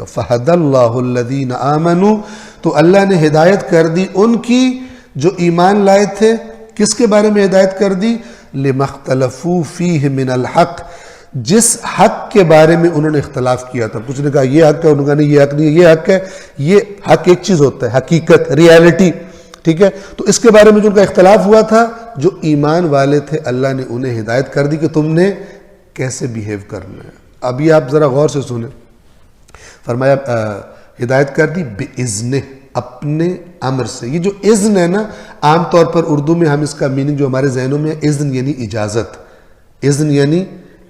فَهَدَى اللَّهُ الَّذِينَ آمَنُوا، تو اللہ نے ہدایت کر دی ان کی جو ایمان لائے تھے. کس کے بارے میں ہدایت کر دی؟ لِمَا اخْتَلَفُوا فِيهِ مِنَ الْحَقِّ، جس حق کے بارے میں انہوں نے اختلاف کیا تھا. کچھ نے کہا یہ حق ہے، انہوں نے کہا نہیں یہ حق نہیں ہے، یہ حق ہے. یہ حق ایک چیز ہوتا ہے، حقیقت، ریالٹی. ٹھیک ہے، تو اس کے بارے میں جو ان کا اختلاف ہوا تھا، جو ایمان والے تھے اللہ نے انہیں ہدایت کر دی کہ تم نے کیسے بیہیو کرنا ہے. ابھی آپ ذرا غور سے سنیں، فرمایا ہدایت کر دی بِإِذْنِهِ، اپنے امر سے. یہ جو اذن ہے نا، عام طور پر اردو میں ہم اس کا میننگ جو ہمارے ذہنوں میں ہے، اذن یعنی اجازت. اذن یعنی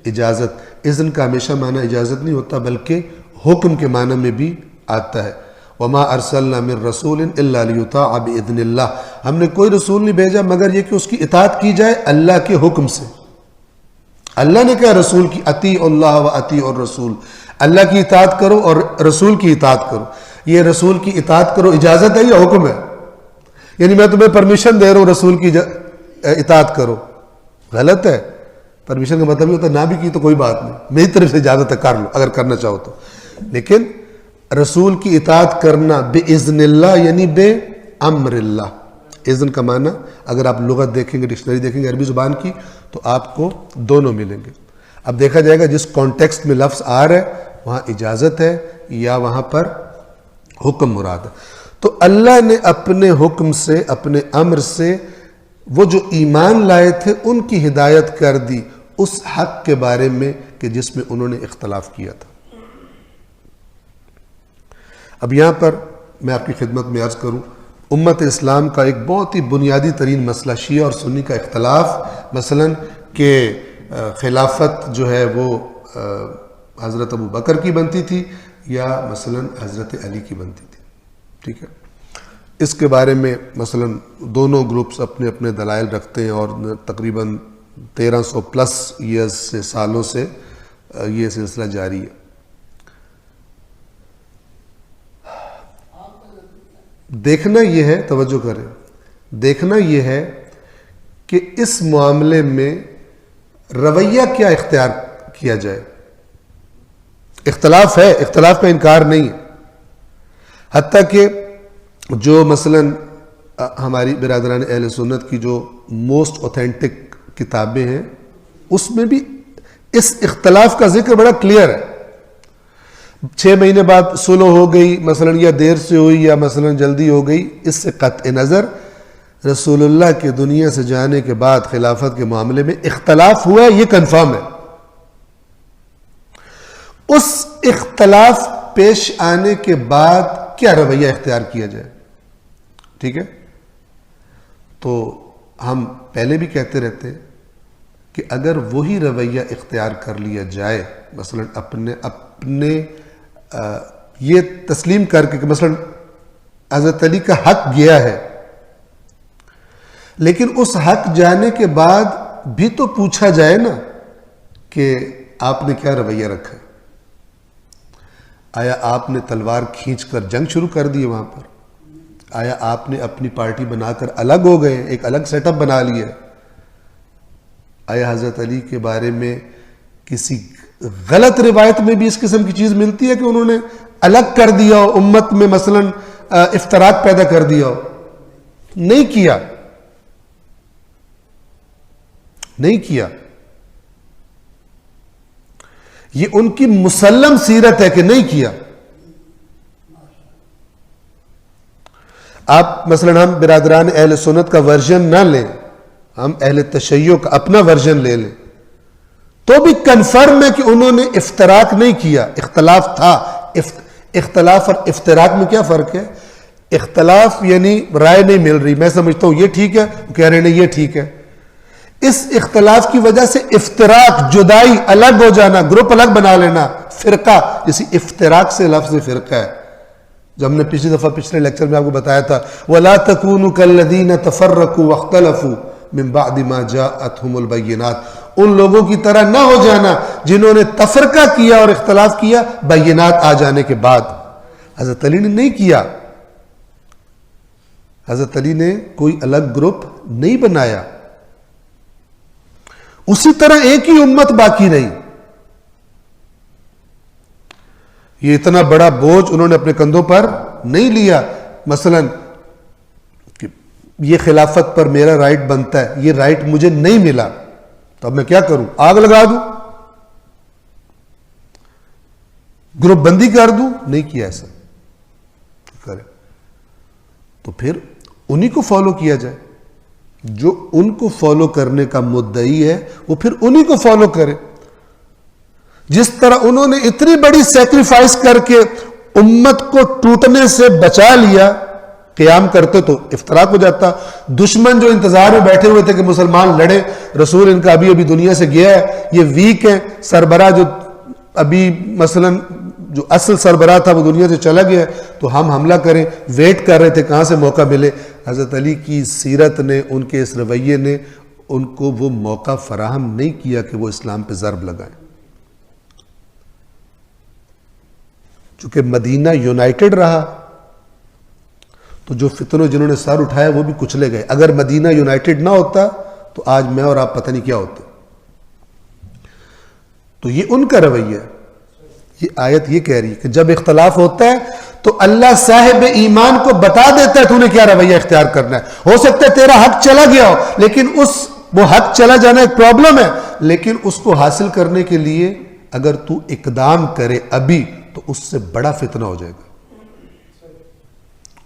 اجازت. اذن کا ہمیشہ معنی اجازت نہیں ہوتا بلکہ حکم کے معنی میں بھی آتا ہے. وَمَا أَرْسَلْنَا مِن رَسُولٍ إِلَّا لِيُطَاعَ بِإِذْنِ اللَّهِ، ہم نے کوئی رسول نہیں بھیجا مگر یہ کہ اس کی اطاعت کی جائے اللہ کے حکم سے. اللہ نے کہا رسول کی اطیعوا اللہ و اطیعوا الرسول، اللہ کی اطاعت کرو اور رسول کی اطاعت کرو. یہ رسول کی اطاعت کرو اجازت ہے یا حکم ہے؟ یعنی میں تمہیں پرمیشن دے رہا ہوں رسول کی اطاعت کرو، غلط ہے. پرمیشن کا مطلب یہ ہوتا ہے نہ بھی کی تو کوئی بات نہیں، میری طرف سے اجازت ہے کر لو اگر کرنا چاہو تو. لیکن رسول کی اطاعت کرنا بِإِذْنِ اللہ یعنی بے امر اللہ. اذن کا معنی اگر آپ لغت دیکھیں گے، ڈکشنری دیکھیں گے عربی زبان کی، تو آپ کو دونوں ملیں گے. اب دیکھا جائے گا جس کانٹیکسٹ میں لفظ آ رہا ہے وہاں اجازت ہے یا وہاں پر حکم مراد ہے. تو اللہ نے اپنے حکم سے، اپنے امر سے وہ جو ایمان لائے تھے ان کی ہدایت کر دی اس حق کے بارے میں کہ جس میں انہوں نے اختلاف کیا تھا. اب یہاں پر میں آپ کی خدمت میں عرض کروں، امت اسلام کا ایک بہت ہی بنیادی ترین مسئلہ شیعہ اور سنی کا اختلاف، مثلا کہ خلافت جو ہے وہ حضرت ابو بکر کی بنتی تھی یا مثلا حضرت علی کی بنتی تھی. ٹھیک ہے، اس کے بارے میں مثلا دونوں گروپس اپنے اپنے دلائل رکھتے ہیں اور تقریباً 1300 پلس ایئرز سے، سالوں سے یہ سلسلہ جاری ہے. دیکھنا یہ ہے، توجہ کریں، دیکھنا یہ ہے کہ اس معاملے میں رویہ کیا اختیار کیا جائے. اختلاف ہے، اختلاف کا انکار نہیں ہے. حتیٰ کہ جو مثلا ہماری برادران اہل سنت کی جو موسٹ اوتھینٹک کتابیں ہیں اس میں بھی اس اختلاف کا ذکر بڑا کلیئر ہے. 6 مہینے بعد صلح ہو گئی مثلا، یا دیر سے ہوئی یا مثلا جلدی ہو گئی، اس سے قطع نظر رسول اللہ کے دنیا سے جانے کے بعد خلافت کے معاملے میں اختلاف ہوا ہے، یہ کنفرم ہے. اس اختلاف پیش آنے کے بعد کیا رویہ اختیار کیا جائے. ٹھیک ہے، تو ہم پہلے بھی کہتے رہتے ہیں کہ اگر وہی رویہ اختیار کر لیا جائے، مثلا اپنے یہ تسلیم کر کے کہ مثلا حضرت علی کا حق گیا ہے، لیکن اس حق جانے کے بعد بھی تو پوچھا جائے نا کہ آپ نے کیا رویہ رکھا ہے. آیا آپ نے تلوار کھینچ کر جنگ شروع کر دی وہاں پر؟ آیا آپ نے اپنی پارٹی بنا کر الگ ہو گئے، ایک الگ سیٹ اپ بنا لیا؟ آیا حضرت علی کے بارے میں کسی غلط روایت میں بھی اس قسم کی چیز ملتی ہے کہ انہوں نے الگ کر دیا ہو، امت میں مثلا افتراق پیدا کر دیا ہو؟ نہیں کیا، نہیں کیا. یہ ان کی مسلم سیرت ہے کہ نہیں کیا. آپ مثلا ہم برادران اہل سنت کا ورژن نہ لیں، ہم اہل تشیع کا اپنا ورژن لے لیں، تو بھی کنفرم ہے کہ انہوں نے افتراق نہیں کیا، اختلاف تھا. اختلاف اور افتراق میں کیا فرق ہے؟ اختلاف یعنی رائے نہیں مل رہی، میں سمجھتا ہوں یہ ٹھیک ہے، وہ کہہ رہے ہیں یہ ٹھیک ہے. اس اختلاف کی وجہ سے افتراق، جدائی، الگ ہو جانا، گروپ الگ بنا لینا، فرقہ، جیسی افتراق سے لفظ فرقہ ہے. جو ہم نے پچھلی دفعہ پچھلے لیکچر میں آپ کو بتایا تھا وَلَا تَكُونُوا كَالَّذِينَ تَفَرَّقُوا وَاخْتَلَفُوا مِن بَعْدِ مَا جَاءَتْهُمُ الْبَيِّنَاتُ، ان لوگوں کی طرح نہ ہو جانا جنہوں نے تفرقہ کیا اور اختلاف کیا بینات آ جانے کے بعد. حضرت علی نے نہیں کیا، حضرت علی نے کوئی الگ گروپ نہیں بنایا. اسی طرح ایک ہی امت باقی رہی. یہ اتنا بڑا بوجھ انہوں نے اپنے کندھوں پر نہیں لیا. مثلا کہ یہ خلافت پر میرا رائٹ بنتا ہے, یہ رائٹ مجھے نہیں ملا, تو اب میں کیا کروں؟ آگ لگا دوں, گروپ بندی کر دوں؟ نہیں کیا ایسا کرے. تو پھر انہی کو فالو کیا جائے, جو ان کو فالو کرنے کا مدعی ہے وہ پھر انہی کو فالو کرے. جس طرح انہوں نے اتنی بڑی سیکریفائس کر کے امت کو ٹوٹنے سے بچا لیا, قیام کرتے تو افتراق ہو جاتا. دشمن جو انتظار میں بیٹھے ہوئے تھے کہ مسلمان لڑے, رسول ان کا ابھی دنیا سے گیا ہے, یہ ویک ہیں, سربراہ جو ابھی مثلا جو اصل سربراہ تھا وہ دنیا سے چلا گیا ہے, تو ہم حملہ کریں, ویٹ کر رہے تھے کہاں سے موقع ملے. حضرت علی کی سیرت نے, ان کے اس رویے نے ان کو وہ موقع فراہم نہیں کیا کہ وہ اسلام پہ ضرب لگائیں. چونکہ مدینہ یونائٹڈ رہا تو جو فتنوں جنہوں نے سر اٹھایا وہ بھی کچلے گئے. اگر مدینہ یونائٹڈ نہ ہوتا تو آج میں اور آپ پتہ نہیں کیا ہوتے. تو یہ ان کا رویہ ہے. یہ آیت یہ کہہ رہی ہے کہ جب اختلاف ہوتا ہے تو اللہ صاحب ایمان کو بتا دیتا ہے تو نے کیا رویہ اختیار کرنا ہے. ہو سکتا ہے تیرا حق چلا گیا ہو, لیکن وہ حق چلا جانا ایک پرابلم ہے, لیکن اس کو حاصل کرنے کے لیے اگر تو اقدام کرے ابھی تو اس سے بڑا فتنہ ہو جائے گا,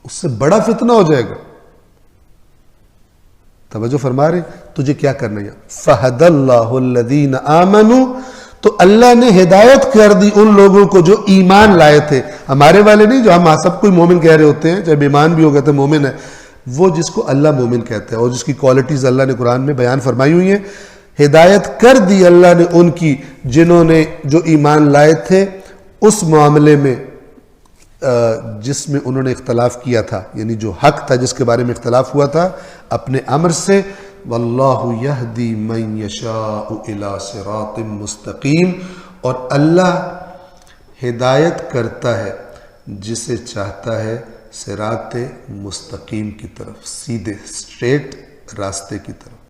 اس سے بڑا فتنہ ہو جائے گا. توجہ فرما رہے تجھے کیا کرنا ہے؟ فَهَدَى اللَّهُ الَّذِينَ آمَنُوا, تو اللہ نے ہدایت کر دی ان لوگوں کو جو ایمان لائے تھے. ہمارے والے نہیں جو ہم سب کوئی مومن کہہ رہے ہوتے ہیں, جب ایمان بھی ہو گئے تو مومن ہے, وہ جس کو اللہ مومن کہتا ہے اور جس کی کوالٹیز اللہ نے قرآن میں بیان فرمائی ہوئی ہیں. ہدایت کر دی اللہ نے ان کی جنہوں نے جو ایمان لائے تھے اس معاملے میں جس میں انہوں نے اختلاف کیا تھا, یعنی جو حق تھا جس کے بارے میں اختلاف ہوا تھا, اپنے امر سے. واللہ یہدی من یشاء الی صراط مستقیم, اور اللہ ہدایت کرتا ہے جسے چاہتا ہے صراط مستقیم کی طرف, سیدھے اسٹریٹ راستے کی طرف.